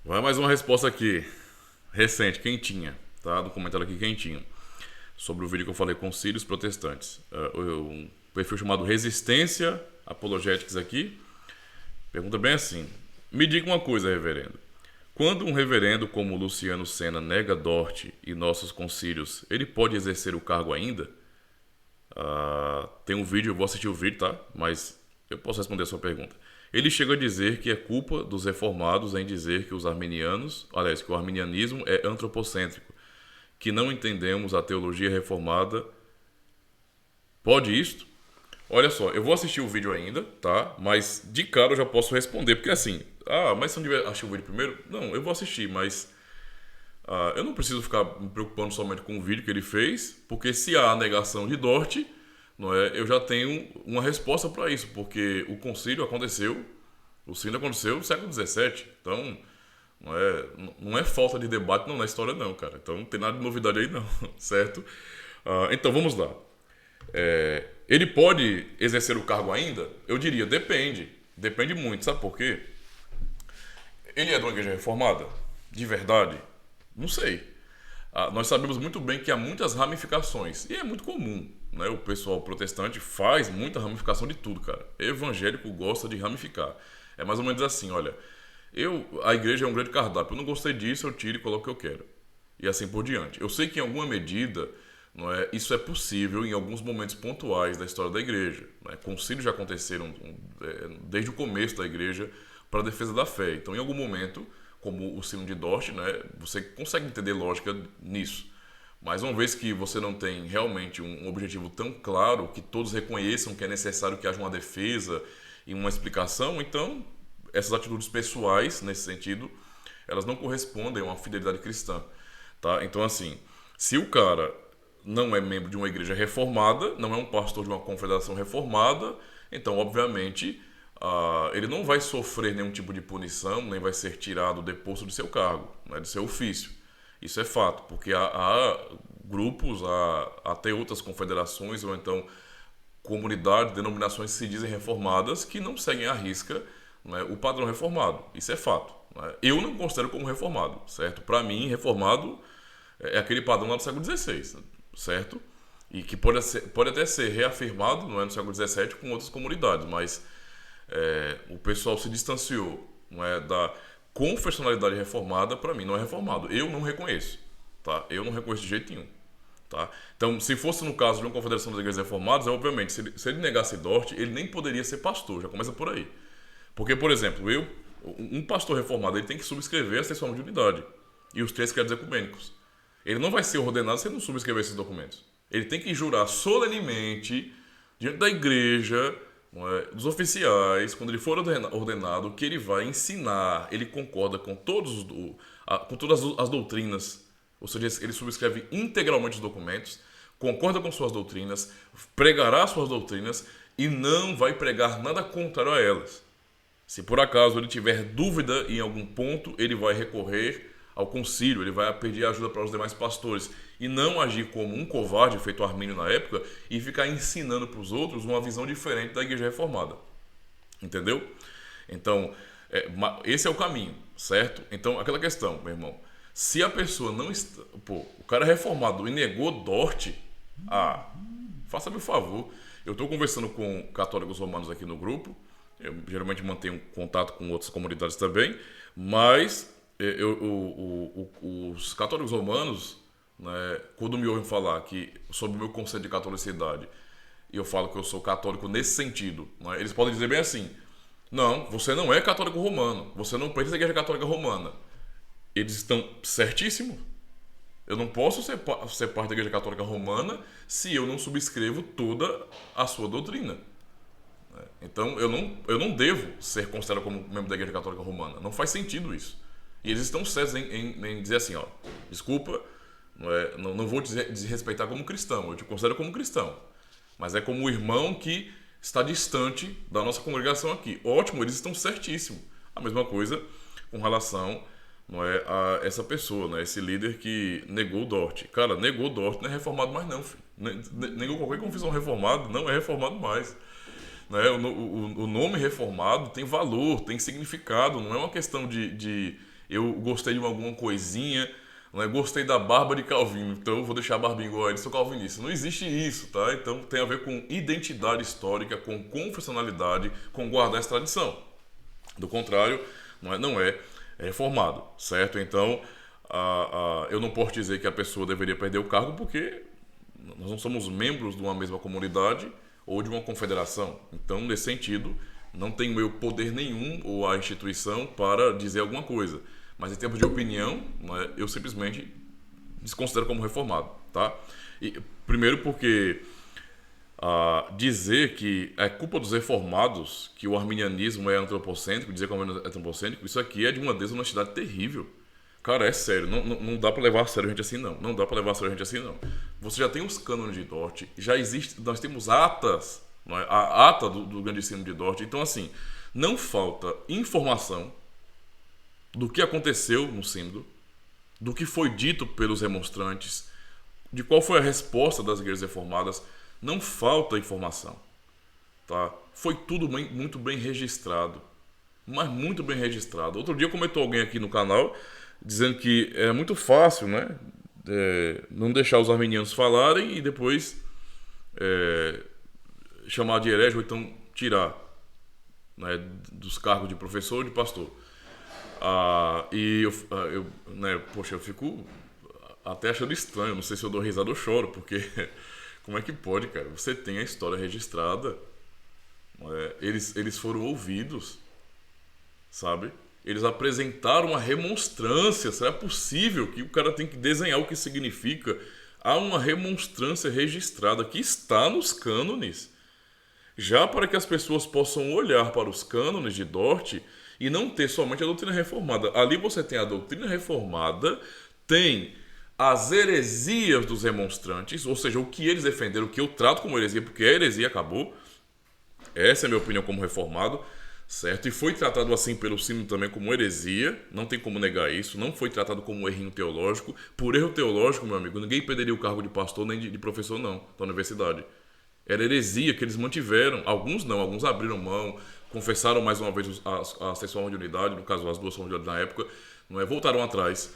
Vai mais uma resposta aqui, recente, quentinha, tá? Do comentário aqui quentinho, sobre o vídeo que eu falei com Sírios Protestantes. Um perfil chamado Resistência Apologetics aqui, pergunta bem assim: me diga uma coisa, reverendo. Quando um reverendo como Luciano Sena nega Dort e nossos concílios, ele pode exercer o cargo ainda? Tem um vídeo, eu vou assistir o vídeo, tá? Mas eu posso responder a sua pergunta. Ele chega a dizer que é culpa dos reformados em dizer que os arminianos, aliás, que o arminianismo é antropocêntrico, que não entendemos a teologia reformada. Pode isto? Olha só, eu vou assistir o vídeo ainda, tá? Mas de cara eu já posso responder, porque assim, mas se eu não tiver assistir o vídeo primeiro? Não, eu vou assistir, mas eu não preciso ficar me preocupando somente com o vídeo que ele fez, porque se há a negação de Dort, não é, eu já tenho uma resposta para isso, porque o sínodo aconteceu no século XVII, então não é falta de debate não na história não, cara. Então não tem nada de novidade aí não, certo? Então vamos lá. Ele pode exercer o cargo ainda? Eu diria, depende. Depende muito, sabe por quê? Ele é de uma igreja reformada? De verdade? Não sei. Nós sabemos muito bem que há muitas ramificações. E é muito comum, né? O pessoal protestante faz muita ramificação de tudo, cara. Evangélico gosta de ramificar. É mais ou menos assim, olha. A igreja é um grande cardápio. Eu não gostei disso, eu tiro e coloco o que eu quero. E assim por diante. Eu sei que em alguma medida, não é, isso é possível em alguns momentos pontuais da história da igreja. Né? Concílios já aconteceram desde o começo da igreja para a defesa da fé. Então, em algum momento, como o sino de Dort, né, você consegue entender lógica nisso. Mas uma vez que você não tem realmente um objetivo tão claro, que todos reconheçam que é necessário que haja uma defesa e uma explicação, então essas atitudes pessoais, nesse sentido, elas não correspondem a uma fidelidade cristã. Tá? Então, assim, se o cara não é membro de uma igreja reformada, não é um pastor de uma confederação reformada, então, obviamente, ele não vai sofrer nenhum tipo de punição, nem vai ser tirado, deposto do seu cargo, né, do seu ofício. Isso é fato, porque há grupos, há até outras confederações, ou então comunidades, denominações que se dizem reformadas, que não seguem à risca, né, o padrão reformado. Isso é fato. Né? Eu não considero como reformado, certo? Para mim, reformado é aquele padrão lá do século XVI, certo? E que pode até ser reafirmado, não é, no século XVII com outras comunidades, mas o pessoal se distanciou, não é, da confessionalidade reformada. Para mim não é reformado. Eu não reconheço, tá? Eu não reconheço de jeito nenhum. Tá? Então, se fosse no caso de uma confederação das igrejas reformadas, obviamente, se ele negasse Dort, ele nem poderia ser pastor, já começa por aí. Porque, por exemplo, um pastor reformado, ele tem que subscrever a sexta forma de unidade e os três credos ecumênicos. Ele não vai ser ordenado se ele não subscrever esses documentos. Ele tem que jurar solenemente, diante da igreja, não é, dos oficiais, quando ele for ordenado, que ele vai ensinar, ele concorda com com todas as doutrinas, ou seja, ele subscreve integralmente os documentos, concorda com suas doutrinas, pregará suas doutrinas e não vai pregar nada contrário a elas. Se por acaso ele tiver dúvida em algum ponto, ele vai recorrer ao concílio, ele vai pedir ajuda para os demais pastores e não agir como um covarde, feito Armínio na época, e ficar ensinando para os outros uma visão diferente da igreja reformada. Entendeu? Então, esse é o caminho, certo? Então, aquela questão, meu irmão, se a pessoa não está... Pô, o cara é reformado e negou Dort, faça-me o favor. Eu estou conversando com católicos romanos aqui no grupo, eu geralmente mantenho contato com outras comunidades também, mas os católicos romanos, né, quando me ouvem falar sobre o meu conceito de catolicidade, e eu falo que eu sou católico nesse sentido, né, eles podem dizer bem assim: não, você não é católico romano, você não pertence à igreja católica romana. Eles estão certíssimos. Eu não posso ser parte da igreja católica romana se eu não subscrevo toda a sua doutrina. Então eu não devo ser considerado como membro da igreja católica romana. Não faz sentido isso. E eles estão certos em dizer assim, desculpa, não vou desrespeitar como cristão, eu te considero como cristão. Mas é como o irmão que está distante da nossa congregação aqui. Ótimo, eles estão certíssimos. A mesma coisa com relação, não é, a essa pessoa, né, esse líder que negou o Dort. Cara, negou o Dort, não é reformado mais não, filho. Negou qualquer confissão reformado, não é reformado mais. Né? O nome reformado tem valor, tem significado, não é uma questão de eu gostei de alguma coisinha, né? Gostei da barba de Calvino, então eu vou deixar a barbinha igual a ele, sou calvinista. Não existe isso, tá? Então tem a ver com identidade histórica, com confessionalidade, com guardar essa tradição. Do contrário, não é reformado, certo? Então, eu não posso dizer que a pessoa deveria perder o cargo porque nós não somos membros de uma mesma comunidade ou de uma confederação. Então, nesse sentido, não tenho eu poder nenhum ou a instituição para dizer alguma coisa. Mas em termos de opinião, eu simplesmente desconsidero como reformado, tá? Primeiro porque dizer que é culpa dos reformados que o arminianismo é antropocêntrico, dizer que o arminianismo é antropocêntrico, isso aqui é de uma desonestidade terrível. Cara, é sério, não dá pra levar a sério a gente assim, não. Não dá pra levar a sério a gente assim, não. Você já tem os cânones de Dort, já existe, nós temos atas, não é? A ata do Grande Sínodo de Dort. Então, assim, não falta informação do que aconteceu no sínodo, do que foi dito pelos remonstrantes, de qual foi a resposta das igrejas reformadas. Não falta informação, tá? Foi tudo muito bem registrado, mas muito bem registrado. Outro dia comentou alguém aqui no canal dizendo que é muito fácil, né? Não deixar os arminianos falarem e depois chamar de herege ou então tirar, né, dos cargos de professor ou de pastor. Poxa, eu fico até achando estranho, não sei se eu dou risada ou choro, porque como é que pode, cara? Você tem a história registrada, eles foram ouvidos, sabe? Eles apresentaram uma remonstrância. Será possível que o cara tem que desenhar o que significa? Há uma remonstrância registrada que está nos cânones, já para que as pessoas possam olhar para os cânones de Dort e não ter somente a doutrina reformada. Ali você tem a doutrina reformada, tem as heresias dos remonstrantes, ou seja, o que eles defenderam, o que eu trato como heresia, porque a heresia acabou. Essa é a minha opinião como reformado, certo? E foi tratado assim pelo sínodo também como heresia, não tem como negar isso, não foi tratado como errinho teológico. Por erro teológico, meu amigo, ninguém perderia o cargo de pastor nem de professor, não, da universidade. Era heresia que eles mantiveram, alguns não, alguns abriram mão, confessaram mais uma vez a sexual de unidade, no caso as duas formas de unidade na época, voltaram atrás,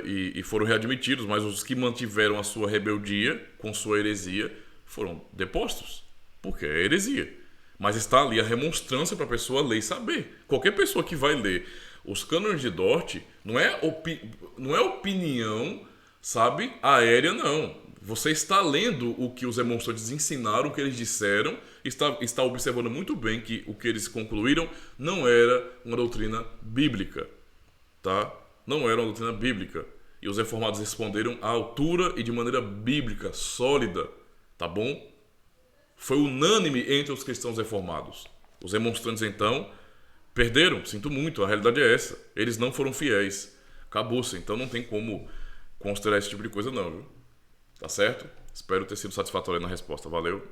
e foram readmitidos, mas os que mantiveram a sua rebeldia com sua heresia foram depostos, porque é heresia. Mas está ali a remonstrância para a pessoa ler e saber. Qualquer pessoa que vai ler os cânones de Dort não é opinião, sabe, aérea, não. Você está lendo o que os remonstrantes ensinaram, o que eles disseram, está observando muito bem que o que eles concluíram não era uma doutrina bíblica, tá? Não era uma doutrina bíblica. E os reformados responderam à altura e de maneira bíblica, sólida, tá bom? Foi unânime entre os cristãos reformados. Os remonstrantes, então, perderam. Sinto muito, a realidade é essa. Eles não foram fiéis. Acabou-se. Então não tem como considerar esse tipo de coisa, não, viu? Tá certo? Espero ter sido satisfatório na resposta. Valeu.